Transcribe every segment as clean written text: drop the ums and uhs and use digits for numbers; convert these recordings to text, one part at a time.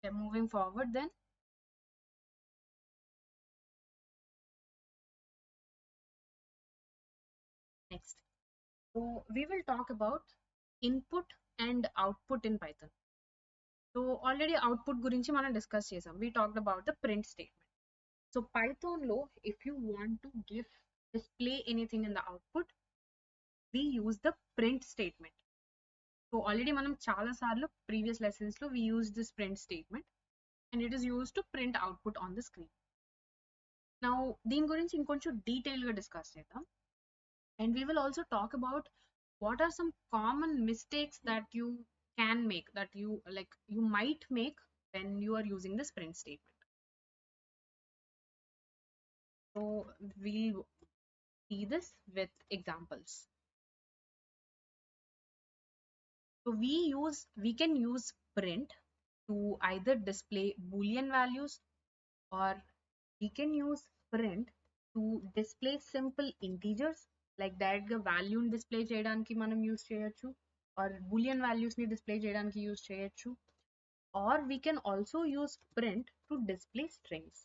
Okay, moving forward then. Next. So we will talk about input and output in Python. So already output గురించి మనం discuss చేసాం. We talked about the print statement. So Python లో if you want to display anything in the output, we use the print statement. So already మనం చాలా సార్లు previous lessons లో we use this print statement and it is used to print output on the screen. Now దీని గురించి ఇంకొంచెం detail గా discuss చేద్దాం. And we will also talk about what are some common mistakes that you can make, that you might make when you are using this print statement. So we'll see this with examples. So we can use print to either display boolean values, or we can use print to display simple integers. Like that గా value ని display చేయడానికి మనం use చేయొచ్చు, or boolean values ని display చేయడానికి use చేయొచ్చు, or we can also use print to display strings.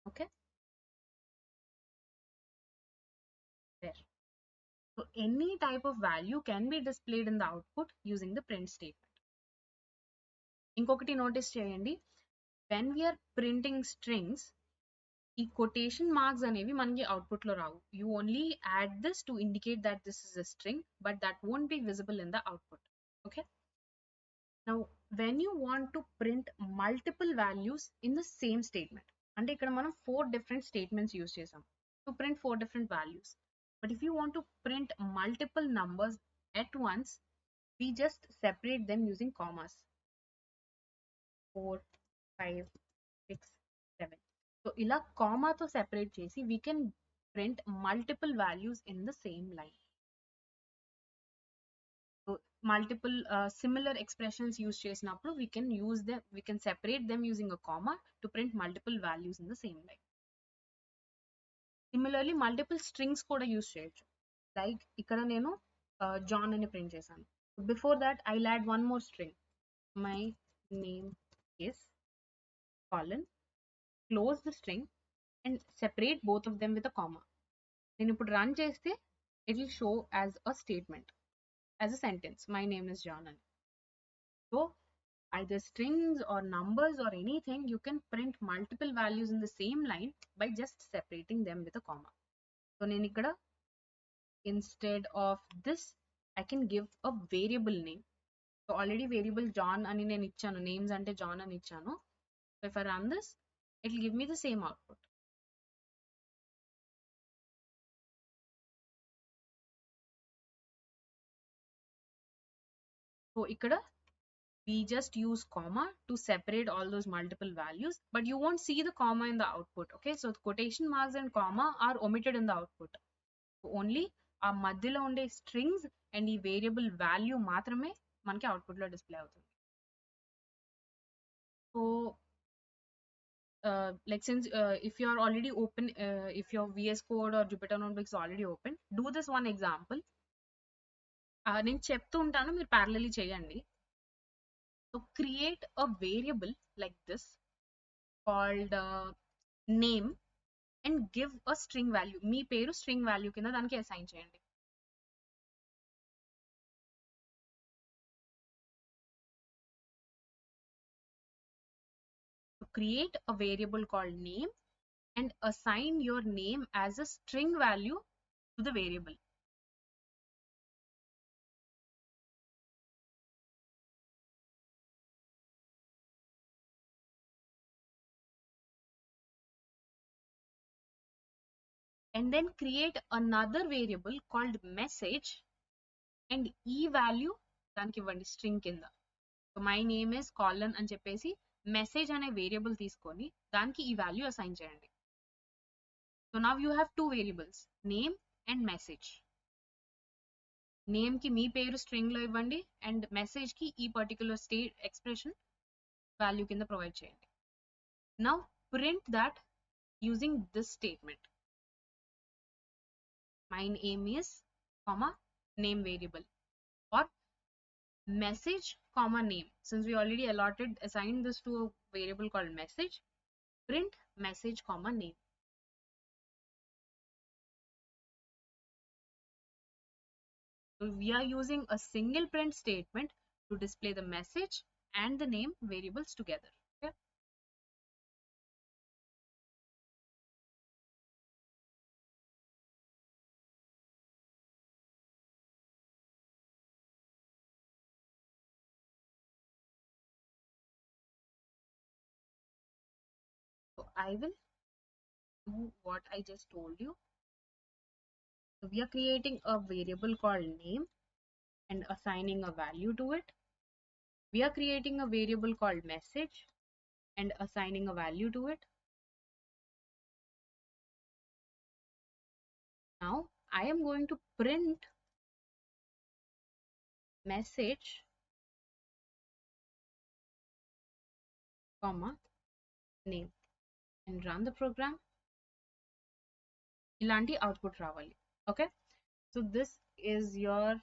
Okay, there. So any type of value can be displayed in the output using the print statement. ఇంకొకటి notice చేయండి, when we are printing strings, ఈ quotation marks అనేవి మనకి output లో రావు. You only add this to indicate that this is a string, but that won't be visible in the output. Okay, now when you want to print multiple values in the same statement, అంటే ఇక్కడ మనం 4 different statements use చేసాం to print 4 different values. But if you want to print multiple numbers at once, we just separate them using commas. 4, 5, 6, 7. So ఇలా comma తో separate చేసి we can print multiple values in the same line. So multiple similar expressions use చేసినప్పుడు we can separate them using a comma to print multiple values in the same line. Similarly multiple strings కూడా use చేయొచ్చు. Like ఇక్కడ నేను John అని print చేశాను. Before that I'll add one more string. My name is colon, close the string and separate both of them with a comma. నేను ఇప్పుడు run చేస్తే it will show as a statement, as a sentence, my name is John అని. So either strings or numbers or anything, you can print multiple values in the same line by just separating them with a comma. So నేను ఇక్కడ instead of this I can give a variable name. So already variable John అని నేను ఇచ్చాను, names అంటే John అని ఇచ్చాను. So if I run this, it will give me the same output. So ఇక్కడ we just use comma to separate all those multiple values, but you won't see the comma in the output. Okay, so the quotation marks and comma are omitted in the output. So only ఆ మధ్యలో ఉండే strings and ఈ variable value మాత్రమే మనకి output లో display అవుతుంది. So like since if you are already open, if your VS Code or Jupyter Notebook is already open, do this one example. నేను చెప్తూ ఉంటాను, మీరు parallelly చేయండి. So create a variable like this called name and give a string value. మీ పేరు string value కింద దానికి assign చేయండి. So create a variable called name and assign your name as a string value to the variable. And then create another variable called message and e value దానికి ఇవ్వండి string కింద. So my name is colon అని చెప్పేసి message అనే variable తీసుకొని దానికి ఈ value assign చేయండి. So now you have two variables, name and message. Name కి మీ పేరు string లో ఇవ్వండి and message కి ఈ particular state expression value కింద ప్రొవైడ్ చేయండి. Now print that using this statement. My name is comma name variable, or message comma name. Since we already assigned this to a variable called message, print message comma name. So we are using a single print statement to display the message and the name variables together. Okay. So I will do what I just told you. So we are creating a variable called name and assigning a value to it. We are creating a variable called message and assigning a value to it. Now I am going to print message comma name and run the program. Ilanti output ravali. Okay. So this is your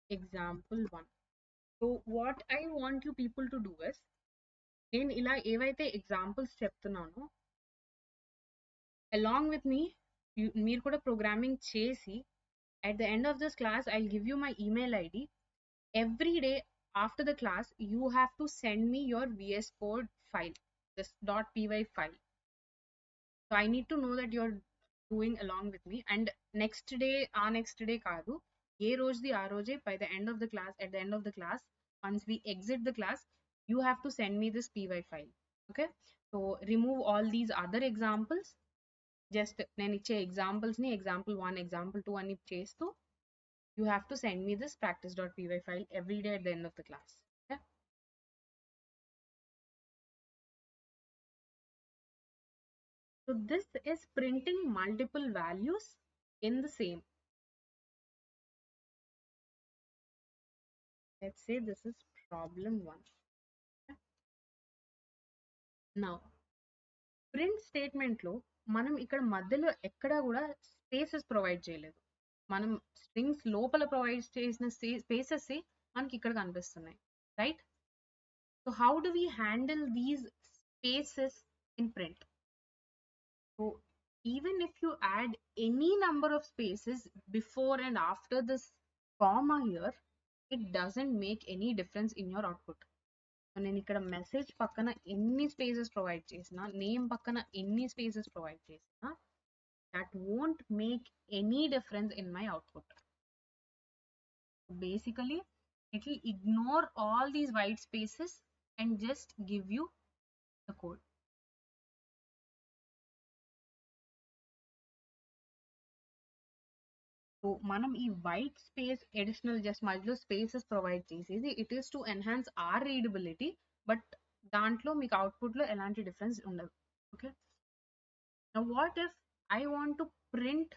example 1. So what I want you people to do is, నేను ఇలా ఏవైతే examples చెప్తున్నానో along with me మీరు కూడా programming చేసి at the end of this class I'll give you my email ID. Every day after the class you have to send me your VS Code file, this .py file. So I need to know that you're doing along with me, and next day కాదు, ఏ రోజుది ఆ రోజే, by the end of the class, at the end of the class, once we exit the class, you have to send me this py file. Okay, so remove all these other examples. Just నేను ఇచ్చే examples ని example 1 example 2 అని చేస్తూ you have to send me this practice.py file every day at the end of the class. Okay, so this is printing multiple values in the same. Let's say this is problem 1. Now print statement లో మనం ఇక్కడ మధ్యలో ఎక్కడా కూడా spaces provide చేయలేదు. మనం strings లోపల provide చేసిన స్పేసెస్ మనకి ఇక్కడ కనిపిస్తున్నాయి, right? So how do we handle these spaces in print? So even if you add any number of spaces before and after this comma here, it doesn't make any difference in your output. నేను ఇక్కడ message పక్కన ఎన్ని spaces provide చేసినా, name పక్కన ఎన్ని spaces provide చేసినా, that won't make any difference in my output. Basically it will ignore all these white spaces and just give you the code. So మనం ఈ వైట్ స్పేస్ అడిషనల్ జస్ట్ మధ్యలో spaces provide చేసేది it is to enhance our readability, but దాంట్లో మీకు అవుట్పుట్లో ఎలాంటి difference ఉండదు. Okay, now what if I want to print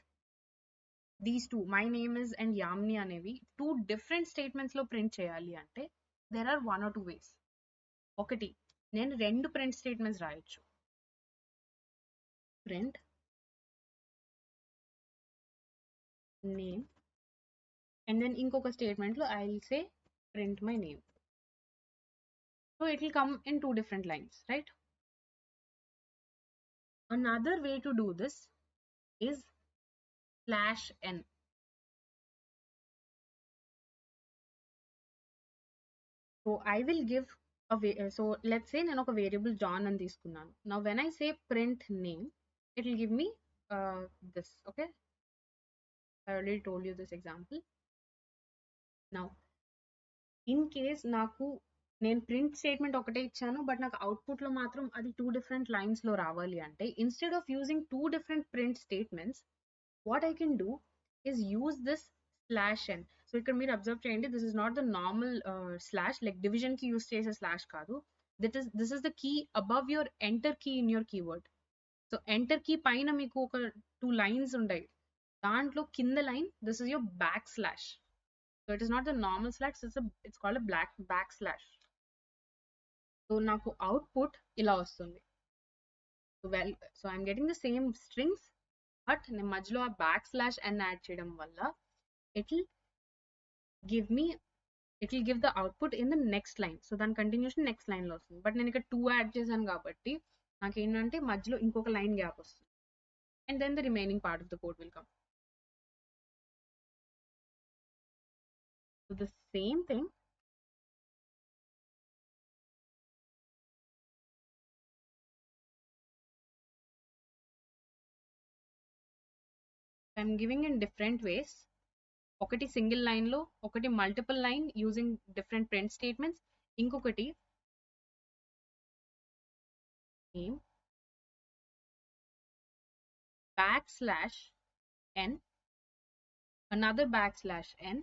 these two, my name is and యామ్ని అనేవి టూ డిఫరెంట్ స్టేట్మెంట్స్ లో ప్రింట్ చేయాలి అంటే దెర్ ఆర్ 1 or 2 ways. ఒకటి, నేను 2 ప్రింట్ స్టేట్మెంట్స్ రాయొచ్చు. ప్రింట్ నేమ్ and then ఇంకొక స్టేట్మెంట్ లో I will say print my name. So it will come in 2 different lines, right? Another way to do this is /n. So I will give so let's say నేను ఒక variable John అని తీసుకున్నాను. Now when I say print name, it will give me this. Okay, I already told you this example. Now in case నాకు నేను print statement ఒకటే ఇచ్చాను but నాకు output లో మాత్రం అది 2 different lines లో రావాలి అంటే, instead of using 2 different print statements, what I can do is use this /n. So ఇక్కడ మీరు అబ్జర్వ్ చేయండి, this is not the normal slash, like division కి యూస్ చేసే స్లాష్ కాదు. This is the key above your enter key in your keyword. So enter key పైన మీకు ఒక 2 lines ఉంటాయి, దాంట్లో కింద line this is your backslash. So it is not the normal slash, it's called a back slash. So నాకు output ఇలా వస్తుంది. So I'm getting the same strings, but నేను మధ్యలో ఆ బ్యాక్ స్లాష్ n యాడ్ చేయడం వల్ల it'll give me it will give the output in the next line. So దాని continuation next line లో వస్తుంది. బట్ నేను ఇక్కడ 2 యాడ్ చేశాను కాబట్టి నాకు ఏంటంటే మధ్యలో ఇంకొక లైన్ గ్యాప్ వస్తుంది. And then the remaining part of the code will come. So the same thing I'm giving in different ways. ఒకటి సింగిల్ లైన్ లో, ఒకటి multiple line using different print statements, ఇంకొకటి name backslash n, another backslash n,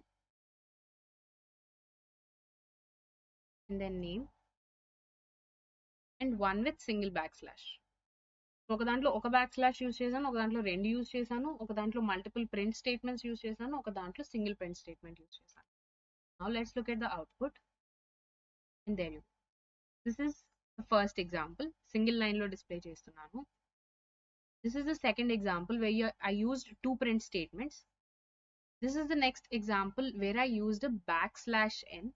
and then name, and one with single backslash. ఒక దాంట్లో ఒక back slash use చేశాను, ఒక దాంట్లో రెండు యూస్ చేశాను, ఒక దాంట్లో మల్టిపుల్ ప్రింట్ స్టేట్మెంట్స్ యూస్ చేశాను, ఒక దాంట్లో సింగిల్ ప్రింట్ స్టేట్మెంట్ యూస్ చేశాను. Now let's look at the output. And there you, this is the first example, single line లో డిస్ప్లే చేస్తున్నాను. This is the second example where I used two print statements. This is the next example where I used a backslash n.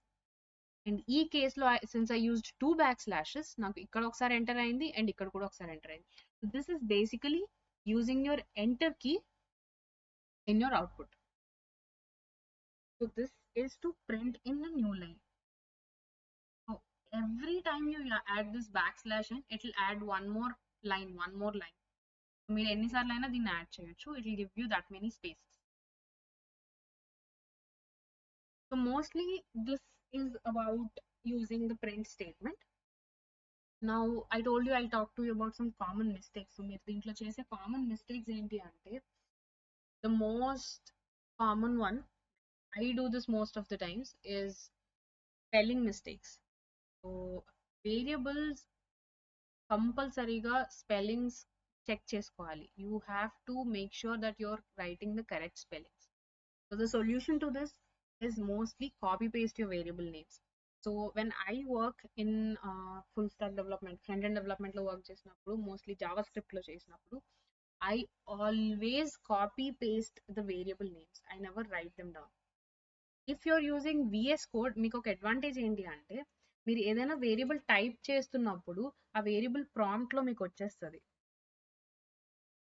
And ఈ కేసులో since I used two backslashes, నాకు ఇక్కడ ఒకసారి enter అయింది and ఇక్కడ కూడా ఒకసారి ఎంటర్ అయింది. So this is basically using your enter key in your output. So this is to print in the new line. So every time you add this backslash n, it will add one more line. మీరు ఎన్నిసార్లు అయినా దీన్ని add చేయొచ్చు. It will give you that many spaces. So mostly this is about using the print statement. Now I told you I'll talk to you about some common mistakes. So మీరు దీంట్లో చేసే common mistakes ఏంటి అంటే, the most common one, I do this most of the times, is spelling mistakes. So variables కంపల్సరీగా spellings check చేసుకోవాలి. You have to make sure that you're writing the correct spellings. So the solution to this is mostly copy paste your variable names. So when I work in full stack development, front end development లో work చేసినప్పుడు, mostly JavaScript లో చేసినప్పుడు, I always copy paste the variable names. I never write them down. If you're using VS Code, మీకు ఒక advantage ఏంటి అంటే, మీరు ఏదైనా వేరియబుల్ టైప్ చేస్తున్నప్పుడు ఆ వేరియబుల్ ప్రాంప్ట్ లో మీకు వచ్చేస్తుంది.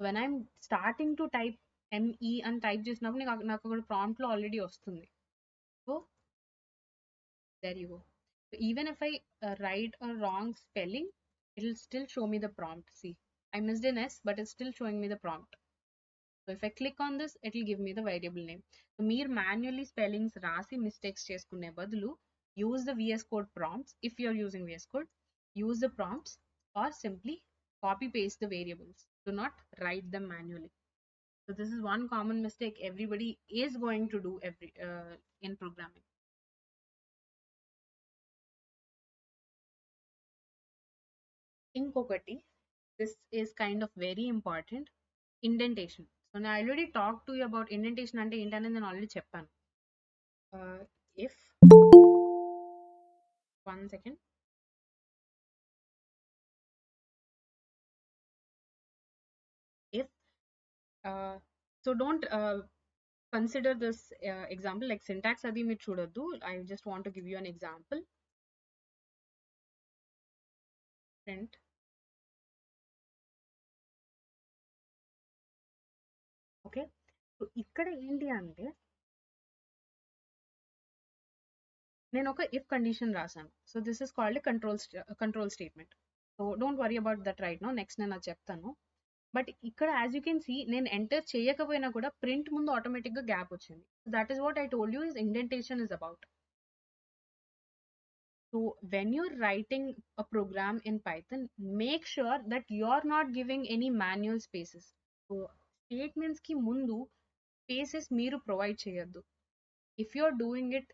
when I'm starting to type ME అని టైప్ చేసినప్పుడు నాకు అక్కడ ప్రాంప్ట్ లో ఆల్రెడీ వస్తుంది. So there you go. So even if I write a wrong spelling, it will still show me the prompt. See, I missed an S, but it's still showing me the prompt. So if I click on this, it will give me the variable name. So meer manually spellings rasi mistakes cheskune badulu, use the VS Code prompts. If you're using VS Code, use the prompts or simply copy paste the variables. Do not write them manually. So this is one common mistake everybody is going to do in programming. Inkokati, this is kind of very important, indentation. So I already talked to you about indentation ante intane nenu already cheppanu. If one second, if so don't consider this example like syntax adi meer chudaddu. I just want to give you an example. Print okay. So ikkada enti ante నేను ఒక if condition రాసాను. So this is called control statement. So don't worry about that right now, next నేను అది చెప్తాను. But ఇక్కడ as you can see, నేను enter చేయకపోయినా కూడా ప్రింట్ ముందు ఆటోమేటిక్గా గ్యాప్ వచ్చింది. That is what I told you is indentation is about. So when you're writing a program in Python, make sure that you are not giving any manual spaces. So స్టేట్మెంట్స్కి ముందు spaces మీరు provide చేయొద్దు. If you are doing it,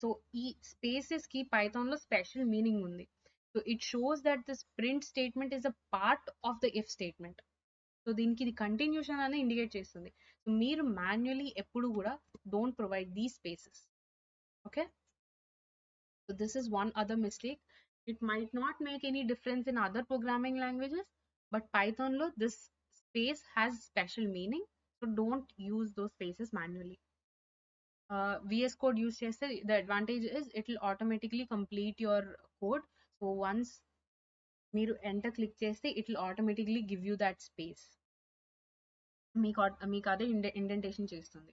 so ఈ spaces కి Python లో special meaning ఉంది. So it shows that this print statement is a part of the if statement. So దీనికి ఇది కంటిన్యూషన్ అనేది ఇండికేట్ చేస్తుంది. సో మీరు మాన్యువల్లీ ఎప్పుడు కూడా don't provide these spaces. Okay, so this is one other mistake. It might not make any difference in other programming languages, but Python లో this space has special meaning. So don't use those spaces manually. VS Code use చేస్తే the advantage is it will automatically complete your code. So once మీరు enter click చేస్తే it will automatically give you that space. మీకు అదే indentation చేస్తుంది.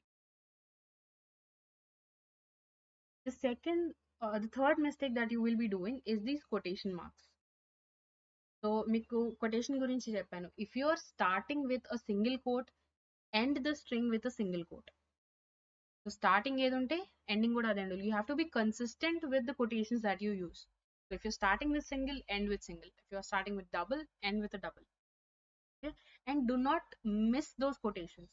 The third mistake that you will be doing is these quotation marks. So మీకు quotation గురించి చెప్పాను. If you are starting with a single quote, end the string with a single quote. So starting ఏది ఉంటే ending కూడా అదే ఉండాలి. You have to be consistent with the quotations that you use. So if you're starting with single, end with single. If you're starting with double, end with a double. Okay? And do not miss those quotations.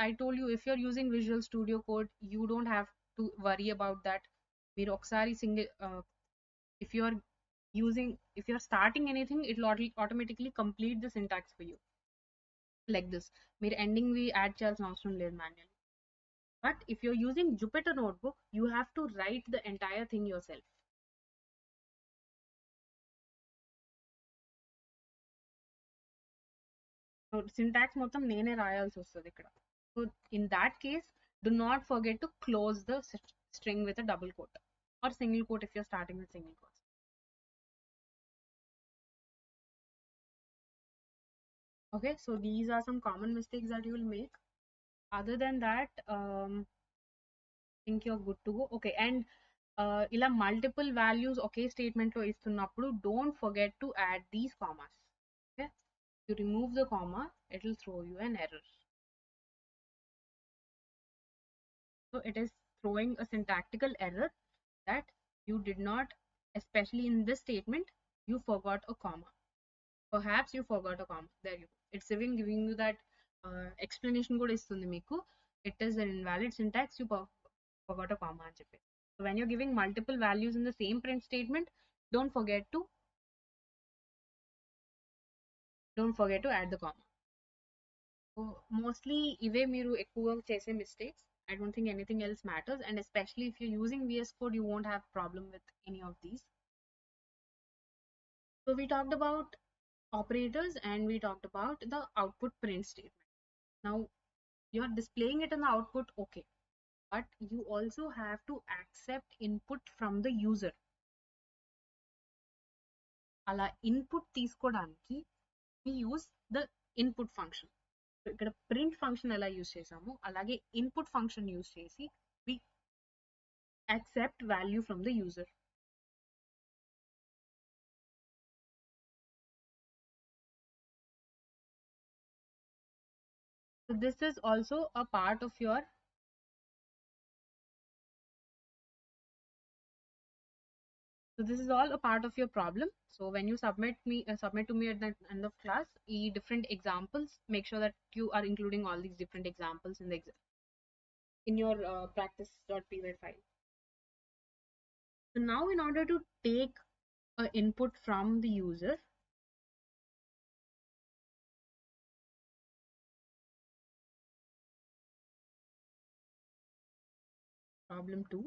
I told you, if you're using Visual Studio Code, you don't have to worry about that. మీరు ఒకసారి single if you're starting anything, it will automatically complete the syntax for you like this. మీరు ending వి add చేయాల్సిన అవసరం లేదు manually. But if you're using Jupyter Notebook, you have to write the entire thing yourself. So syntax మొత్తం నేనే రాయాల్సి వస్తుంది ఇక్కడ. So in that case, do not forget to close the string with a double quote or single quote if you're starting with single quotes. Okay, so these are some common mistakes that you will make. Other than that, think you're good to go. Okay, and ఇలా multiple values ఒకే statement లో ఇస్తున్నప్పుడు don't forget to add these commas. Okay, you remove the comma, it will throw you an error. So it is throwing a syntactical error that you did not, especially in this statement, you forgot a comma. Perhaps you forgot a comma. There you go. It's even giving you that explanation కూడా ఇస్తుంది మీకు. It is an invalid syntax, you forgot a comma అని చెప్పి. So when you're giving multiple values in the same print statement, don't forget to add the comma. So mostly ఇవే మీరు ఎక్కువగా చేసే mistakes. I don't think anything else matters, and especially if you're using VS Code, you won't have problem with any of these. So we talked about operators and we talked about the output print statement. Now you're displaying it in the output, okay, but you also have to accept input from the user. అలా input తీసుకోవడానికి we use the input function. ఇక్కడ print function ఎలా use చేసామో అలాగే input function use చేసి we accept value from the user. So this is also a part of your this is all a part of your problem. So when you submit to me at the end of class different examples, make sure that you are including all these different examples in your practice.py file. So now in order to take an input from the user, problem 2,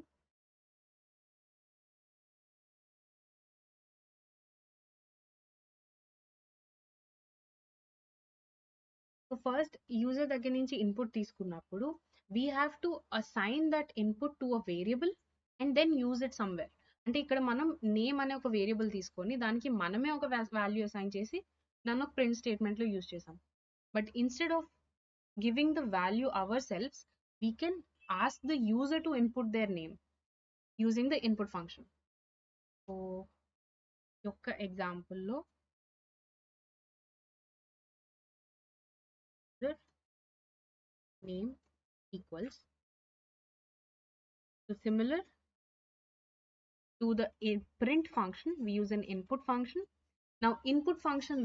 so first user దగ్గర నుంచి input తీసుకున్నప్పుడు we have to assign that input to a variable and then use it somewhere. అంటే ఇక్కడ మనం name అనే ఒక variable తీసుకొని దానికి మనమే ఒక వాల్యూ అసైన్ చేసి దాన్ని ఒక ప్రింట్ స్టేట్మెంట్ లో యూజ్ చేసాం. But instead of giving the value ourselves we can ask the user to input their name using the input function. So యొక్క ఎగ్జాంపుల్లో name equals, so similar to the print function we use an input function. Now input function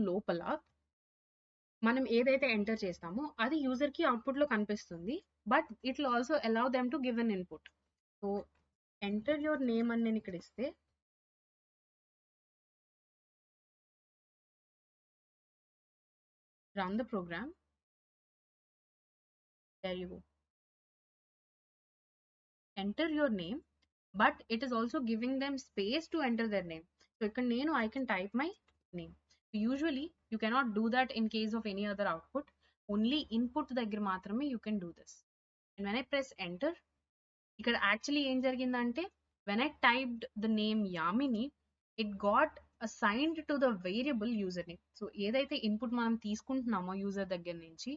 లోపల మనం ఏదైతే enter చేస్తామో అది user కి output లో కనిపిస్తుంది, but it will also allow them to give an input. So enter your name అని నేను ఇక్కడ ఇస్తే run the program, there you go, enter your name, but it is also giving them space to enter their name. So ఇక్కడ నేను I can type my name. Usually you cannot do that in case of any other output. Only input దగ్గర మాత్రమే you can do this. And when I press enter, ఇక్కడ actually ఏం జరిగిందంటే when I typed the name Yamini, it got assigned to the variable username. So ఏదైతే input మనం తీసుకుంటున్నామో user దగ్గర నుంచి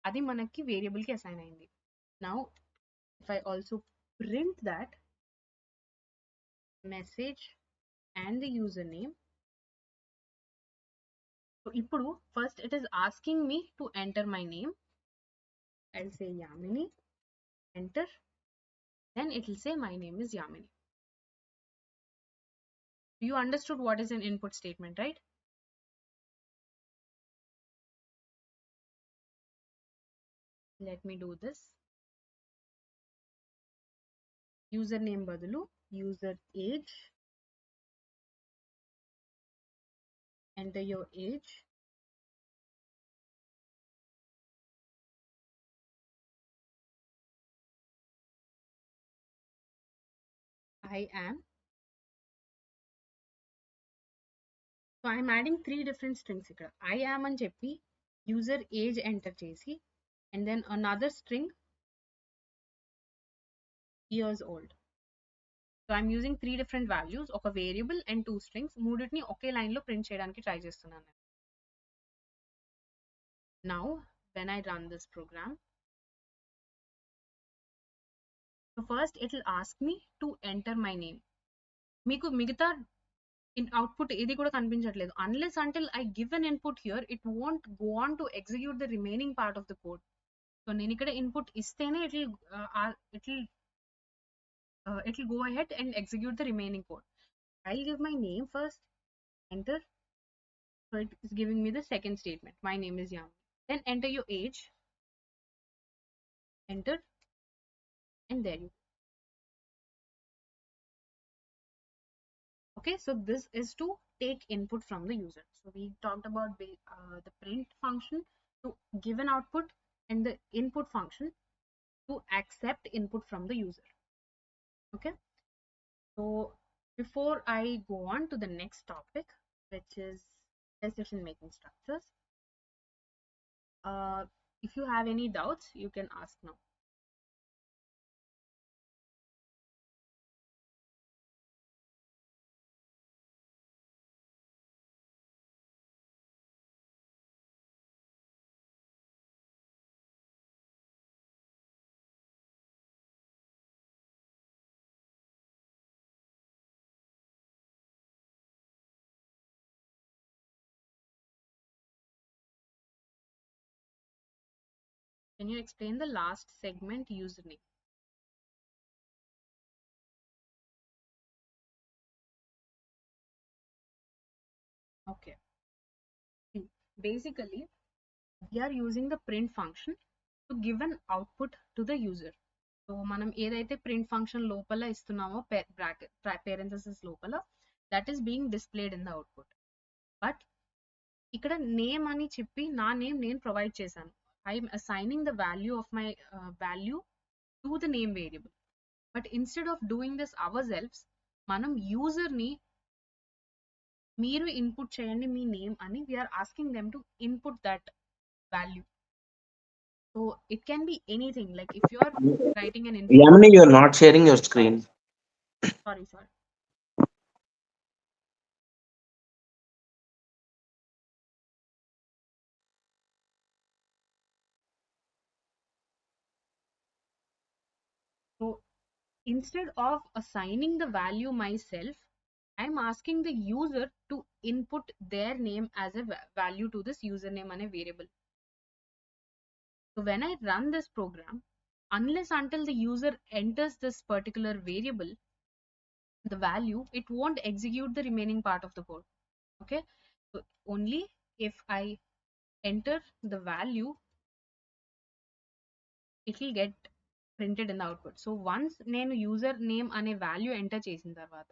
అది మనకి వేరియబుల్ కి అసైన్ అయింది. Now if I also print that message and the username, so ఇప్పుడు first it is asking me to enter my name. I'll say Yamini, enter, then it will say my name is Yamini. You understood what is an input statement, right? Let me do this. Username బదులు user age, enter your age, I am. So I am adding 3 different strings ఇక్కడ. I am అని చెప్పి user age enter చేసి and then another string years old. So I'm using 3 different values, ఒక variable and 2 strings, మూడిటిని ఒకే line లో print చేయడానికి try చేస్తున్నాను. Now when I run this program, so first it will ask me to enter my name. మీకు మిగతా output ఏది కూడా కనిపించట్లేదు. Unless until I give an input here, it won't go on to execute the remaining part of the code. So నేను ఇక్కడ input ఇస్తేనే it will go ahead and execute the remaining code. I'll give my name first, enter. So it is giving me the second statement. My name is Yam. Then enter your age, enter, and there you go. Okay, so this is to take input from the user. So we talked about the print function to give an output and the input function to accept input from the user. Okay, so before I go on to the next topic, which is decision making structures, if you have any doubts, you can ask now. Can you explain the last segment username? Okay. Basically, we are using the print function to give an output to the user. So మనం ఏదైతే print function లోపల ఇస్తున్నామో bracket parenthesis లోపల, that is being displayed in the output. But ఇక్కడ name అని చెప్పి నా name నేను provide చేశాను. I am assigning the value of my value to the name variable. But instead of doing this ourselves, మనం user ని మీరు ఇన్పుట్ చేయండి మీ నేమ్ అని we are asking them to input that value. So it can be anything, like if you are writing an input. Yamini, you are not sharing your screen. Sorry. So instead of assigning the value myself, I'm asking the user to input their name as a value to this username and a variable. So when I run this program, unless until the user enters this particular variable, the value, it won't execute the remaining part of the code. Okay, so only if I enter the value, it will get printed in the output. So once నేను user name అనే value enter చేసిన తర్వాత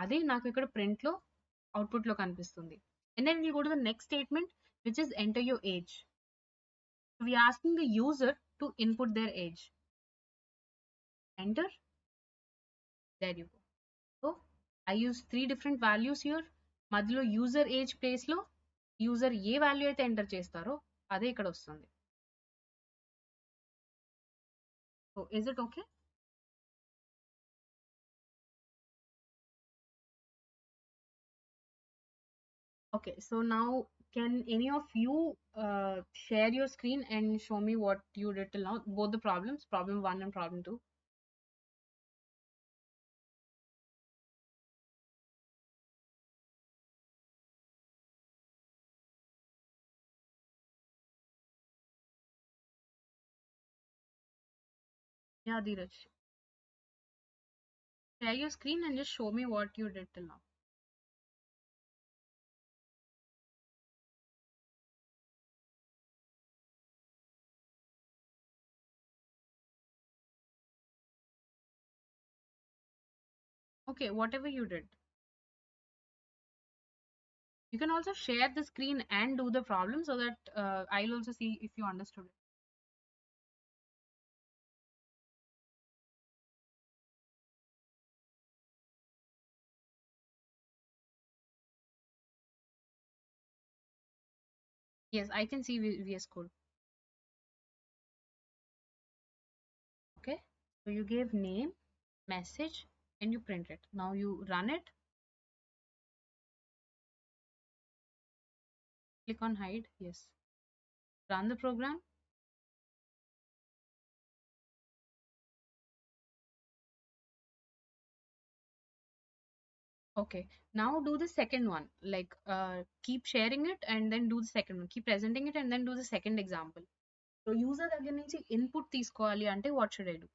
అదే నాకు ఇక్కడ print లో output లో కనిపిస్తుంది. And then we'll go to the next statement, which is enter your age. So we are asking the user to input their age. Enter. There you go. So I use 3 different values here. మధ్యలో user age ప్లేస్లో user ఏ value అయితే enter చేస్తారో అదే ఇక్కడ వస్తుంది. So is it okay? Okay, so now can any of you share your screen and show me what you did till now, both the problems, problem 1 and problem 2? Yeah, Dheeraj. Share your screen and just show me what you did till now. Okay, whatever you did. You can also share the screen and do the problem so that I'll also see if you understood it. Yes, I can see VS Code. Okay, so you gave name, message, and you print it. Now you run it. Click on hide. Yes. Run the program. Okay, now do the second one. Like keep sharing it and then do the second one. Keep presenting it and then do the second example. So user దగ్గర నుంచి input తీసుకోవాలి అంటే what should I do?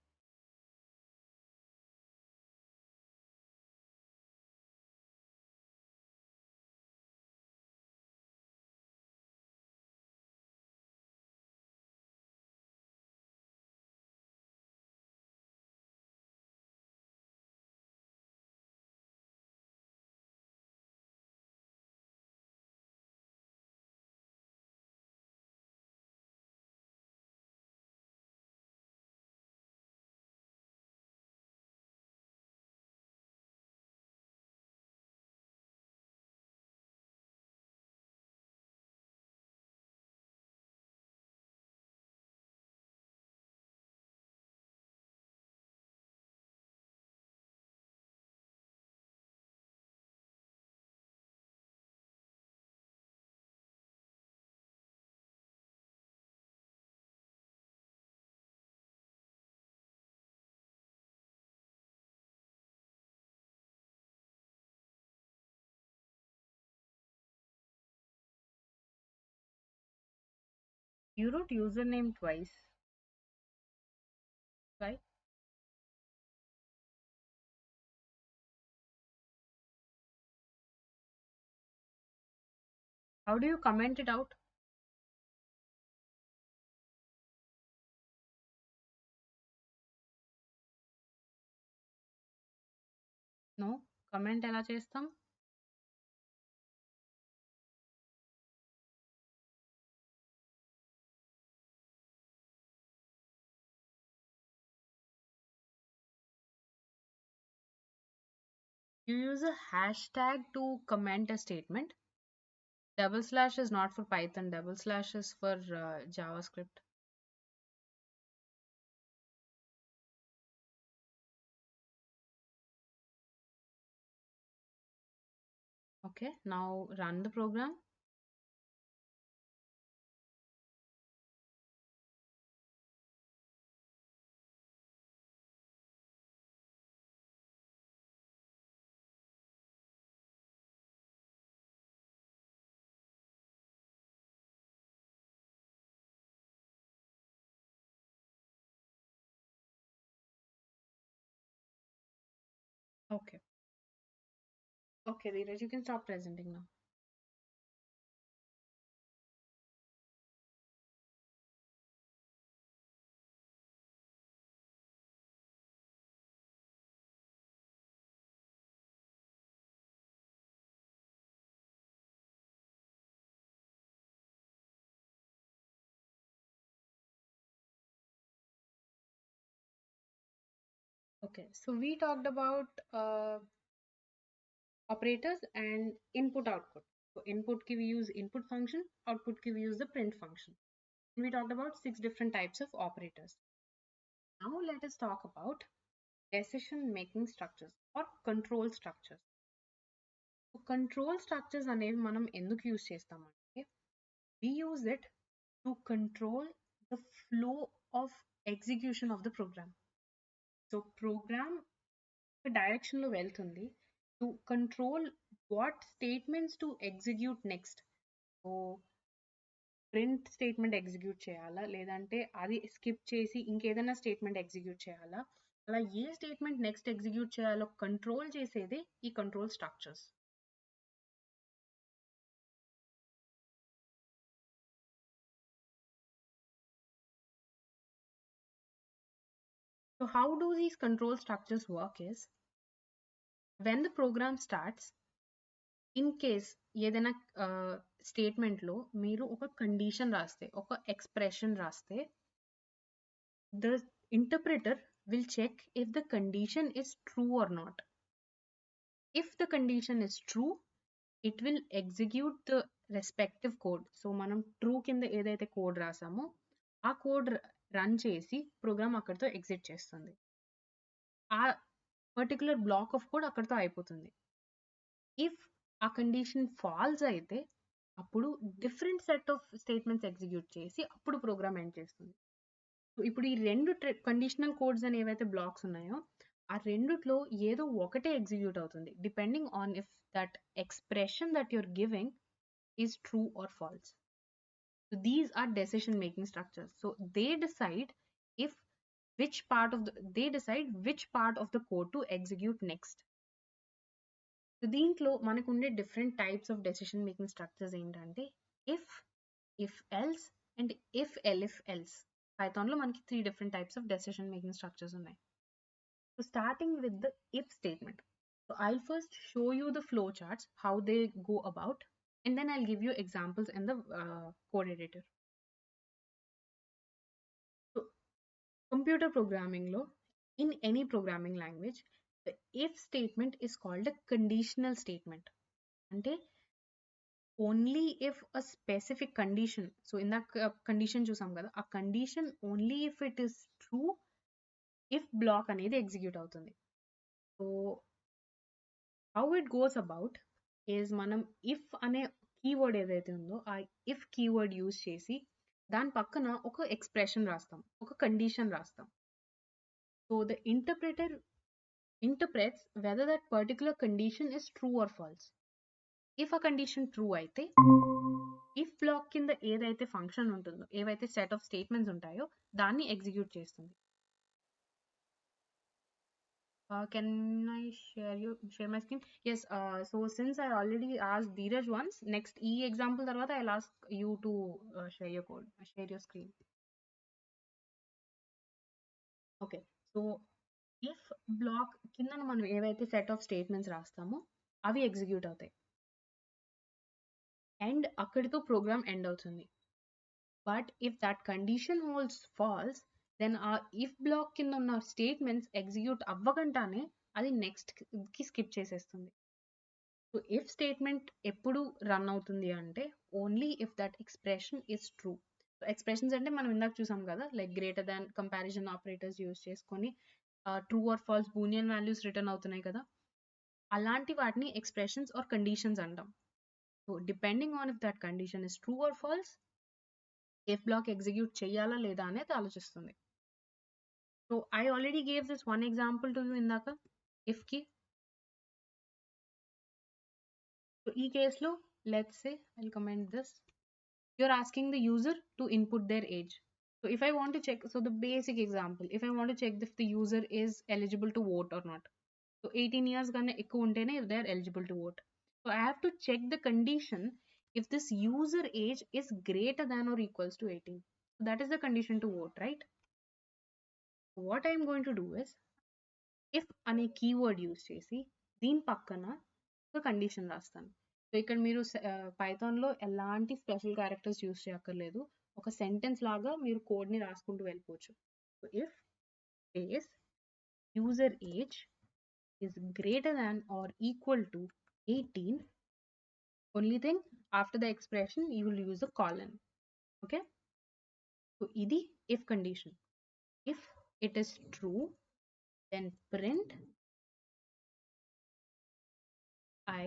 You wrote username twice. Right? How do you comment it out? No, comment ఎలా చేస్తాం? You use a hashtag to comment a statement. Double slash is not for Python. Double slash is for JavaScript. Okay, now run the program. Okay. Okay, Dheeraj, you can stop presenting now. Okay, so we talked about operators and input output. So input ki we use input function, output ki we use the print function. And we talked about 6 different types of operators. Now let us talk about decision making structures or control structures. So control structures అనేవి మనం ఎందుకు use చేస్తామంటే we use it to control the flow of execution of the program. So program direction లో వెళ్తుంది to control what statements to execute next. So print statement execute చేయాలా లేదంటే అది skip చేసి ఇంకేదైనా స్టేట్మెంట్ ఎగ్జిక్యూట్ చేయాలా, అలా ఏ స్టేట్మెంట్ నెక్స్ట్ ఎగ్జిక్యూట్ చేయాలో కంట్రోల్ చేసేది ఈ control structures. So how do these control structures work is, when the program starts, in case ఏదైనా స్టేట్మెంట్లో మీరు ఒక కండిషన్ రాస్తే, ఒక ఎక్స్ప్రెషన్ రాస్తే, the interpreter will check if the condition is true or not. If the condition is true, it will execute the respective code. So మనం true కింద ఏదైతే code రాసామో ఆ కోడ్ రన్ చేసి ప్రోగ్రామ్ అక్కడితో ఎగ్జిట్ చేస్తుంది. ఆ పర్టికులర్ బ్లాక్ ఆఫ్ కోడ్ అక్కడితో అయిపోతుంది. ఇఫ్ ఆ కండిషన్ ఫాల్స్ అయితే అప్పుడు different set of statements execute చేసి అప్పుడు ప్రోగ్రామ్ ఎండ్ చేస్తుంది. సో ఇప్పుడు ఈ రెండు కండిషనల్ కోడ్స్ అని ఏవైతే బ్లాక్స్ ఉన్నాయో ఆ రెండిట్లో ఏదో ఒకటే ఎగ్జిక్యూట్ అవుతుంది depending on if that expression that you're giving is true or false. So these are decision making structures. So they decide which part of the code to execute next. సో దీంట్లో మనకు ఉండే different types of decision making structures ఏంటంటే if else and if else. పైథాన్లో మనకి 3 different types of decision making structures ఉన్నాయి. So starting with the if statement. So I'll first show you the flow charts, how they go about, and then I'll give you examples in the code editor. So computer programming lo, in any programming language, the if statement is called a conditional statement. అంటే only if a specific condition, so ఇందాక condition చూసాం కదా, ఆ condition only if it is true if block అనేది execute అవుతుంది. So how it goes about is, మనం if అనే keyword ఏదైతే ఉందో ఆ ఇఫ్ కీవర్డ్ యూజ్ చేసి దాని పక్కన ఒక ఎక్స్ప్రెషన్ రాస్తాం, ఒక కండిషన్ రాస్తాం. So the interpreter interprets whether that particular condition is true or false. If a condition true అయితే if బ్లాక్ కింద ఏదైతే ఫంక్షన్ ఉంటుందో, ఏవైతే సెట్ ఆఫ్ స్టేట్మెంట్స్ ఉంటాయో దాన్ని ఎగ్జిక్యూట్ చేస్తుంది. Can I share my screen? Yes. So since I already asked Dheeraj once, next ఈ example తర్వాత I'll ask you to share your code, share your screen. Okay. So if block కింద మనం ఏవైతే set of statements రాస్తామో అవి execute అవుతాయి and అక్కడితో program end అవుతుంది. But if that condition holds false, then ఆ ఇఫ్ బ్లాక్ కింద ఉన్న స్టేట్మెంట్స్ ఎగ్జిక్యూట్ అవ్వకుండానే అది నెక్స్ట్ కి స్కిప్ చేసేస్తుంది. సో ఇఫ్ స్టేట్మెంట్ ఎప్పుడు రన్ అవుతుంది అంటే only if that expression is true. So expressions అంటే మనం ఇందాక చూసాం కదా, like greater than comparison operators use చేసుకొని true or false boolean values return అవుతున్నాయి కదా, అలాంటి వాటిని ఎక్స్ప్రెషన్స్ ఆర్ కండిషన్స్ అంటాం. So depending on if that condition is true or false, if block execute చేయాలా లేదా అనేది ఆలోచిస్తుంది. So I already gave this one example to you ఇందాక if కి. సో ఈ కేసులో let's say I'll comment this, you're asking the user to input their age. So if I want to check, so the basic example, if I want to check if the user is eligible to vote or not, so 18 years కన్నా ఎక్కువ ఉంటేనే they are eligible to vote. So I have to check the condition if this user age is greater than or equals to 18. So that is the condition to vote, right? What I am going to do is, if అనే keyword use చేసి దీని పక్కన ఒక condition రాస్తాను. So ఇక్కడ మీరు పైథాన్లో ఎలాంటి special characters use చేయక్కర్లేదు, ఒక సెంటెన్స్ లాగా మీరు కోడ్ని రాసుకుంటూ వెళ్ళిపోవచ్చు. So if space user age is greater than or equal to 18. Only thing, after the expression you will use a colon. Okay, so idi if condition. If it is true, then print I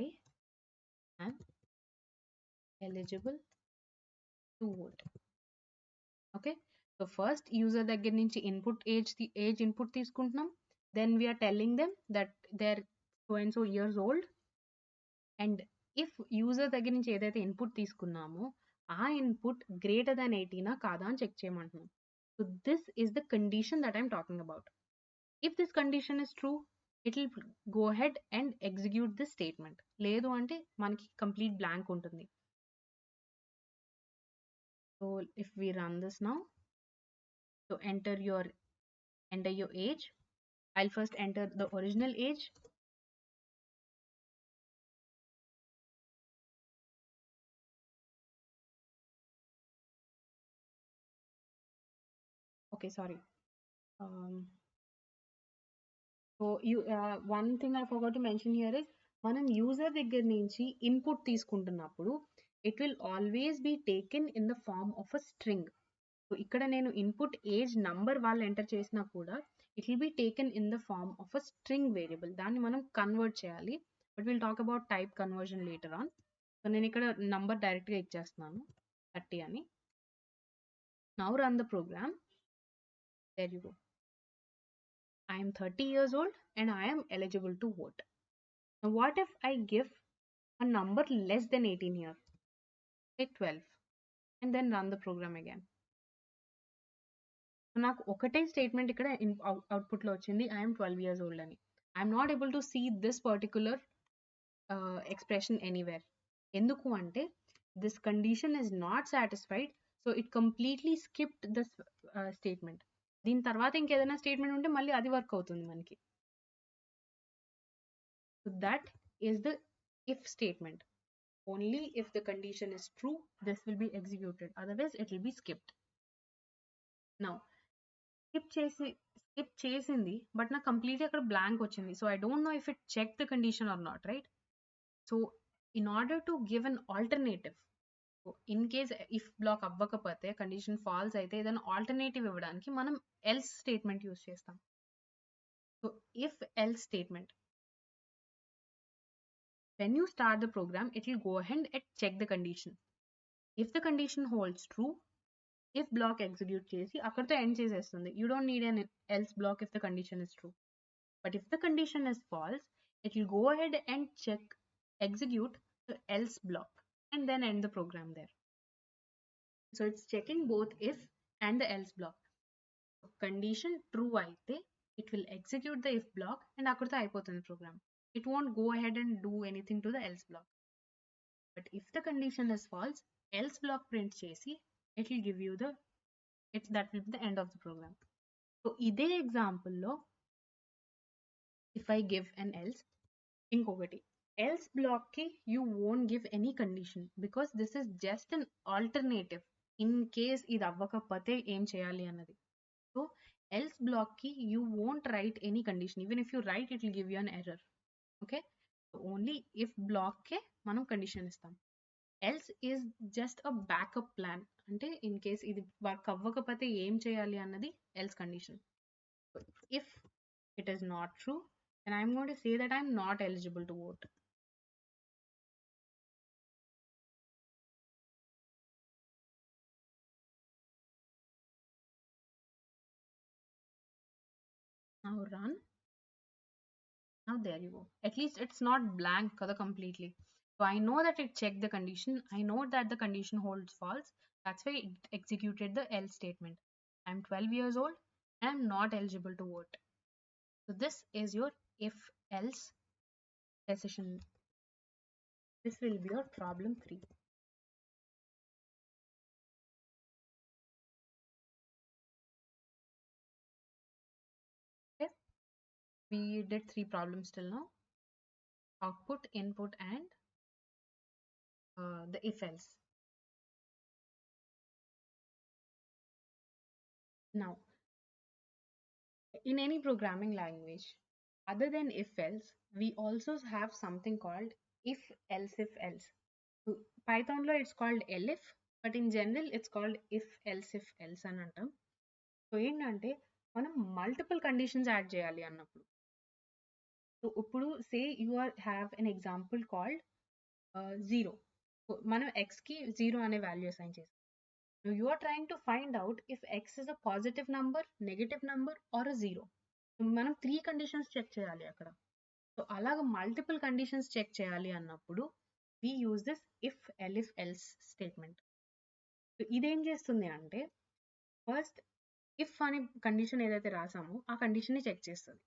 am eligible to vote. Okay, so first user దగ్గర నుంచి age input తీసుకుంటున్నాం. Then we are telling them that they're so and so years old, and if user దగ్గర నుంచి ఏదైతే input తీసుకున్నామో ఆ input greater than 18 కాదా అని చెక్ చేయమంటున్నాం. So this is the condition that I'm talking about. If this condition is true, it will go ahead and execute this statement. లేదు అంటే మనకి complete blank ఉంటుంది. So if we run this now, so enter your age. I'll first enter the original age. Okay, sorry. So you one thing I forgot to mention here is మనం user దగ్గర నుంచి input తీసుకుంటున్నప్పుడు it will always be taken in the form of a string. So ఇక్కడ నేను input age number వాళ్ళు enter చేసినా కూడా it will be taken in the form of a string variable. దాన్ని మనం కన్వర్ట్ చేయాలి. But will talk about type conversion later on. So నేను ఇక్కడ నంబర్ డైరెక్ట్గా ఇచ్చేస్తున్నాను 30 అని. Now run the program. There you go. I am 30 years old and I am eligible to vote. Now what if I give a number less than 18 here? Take 12 and then run the program again. నాకు ఒకటే statement ఇక్కడ అవుట్పుట్లో వచ్చింది, I'm 12 years old అని. I'm not able to see this particular expression anywhere. ఎందుకు అంటే this condition is not satisfied, so it completely skipped this statement. దీని తర్వాత ఇంకేదైనా స్టేట్మెంట్ ఉంటే మళ్ళీ అది వర్క్ అవుతుంది మనకి. So that is the if statement. Only if the condition is true this will be executed, otherwise it will be skipped. Now skip చేసింది but నాకు కంప్లీట్గా అక్కడ బ్లాంక్ వచ్చింది. So I don't know if it check the condition or not, right? So in order to give an alternative, in case if block అవ్వకపోతే condition false అయితే ఏదైనా alternative ఇవ్వడానికి మనం ఎల్స్ స్టేట్మెంట్ యూస్ చేస్తాం. So if else statement, when you start the program it will go ahead and check the condition. If the condition holds true, if block execute చేసి అక్కడితో end చేసేస్తుంది. You don't need an else block if the condition is true. But if the condition is false, it will go ahead and check, execute the else block and then end the program there. So it's checking both if and the else block. Condition true అయితే it will execute the if block and అక్కడితో అయిపోతుంది program. It won't go ahead and do anything to the else block. But if the condition is false, else block print చేసి it will give you the that will be the end of the program. So ఇదే example లో if I give an else, ఇంకొకటి else block కి you won't give any condition because this is just an alternative in case ఇది అవ్వకపోతే ఏం చేయాలి అన్నది. So else block కి you won't write any condition. Even if you write, it will give you an error. Okay, so only if block కే మనం condition ఇస్తాం. else is just a backup plan. అంటే in case ఇది work అవ్వకపోతే ఏం చేయాలి అన్నది else condition. If it is not true, then I'm going to say that I'm not eligible to vote. Now run. Now there you go. At least it's not blank kada completely. So I know that it checked the condition. I know that the condition holds false. That's why it executed the else statement. I'm 12 years old and I'm not eligible to vote. So this is your if else decision. This will be your problem 3. Okay, we did 3 problems till now: output, input, and the if else. Now in any programming language, Other than if else, we also have something called if else if else. So, Python lo it's called elif, but in general it's called if else అని అంటాం. So ఏంటంటే మనం multiple conditions add చేయాలి అన్నప్పుడు. So ఇప్పుడు say you are have an example called 0. మనం x కి 0 అనే వాల్యూ అసైన్ చేస్తాం. Now you are trying to find out if x is a positive number, negative number or a 0. మనం 3 conditions check చేయాలి అక్కడ. సో అలాగ multiple conditions check చేయాలి అన్నప్పుడు we use this if elif else statement. So ఇదేం చేస్తుంది అంటే first if అనే కండిషన్ ఏదైతే రాసామో ఆ కండిషన్ని చెక్ చేస్తుంది.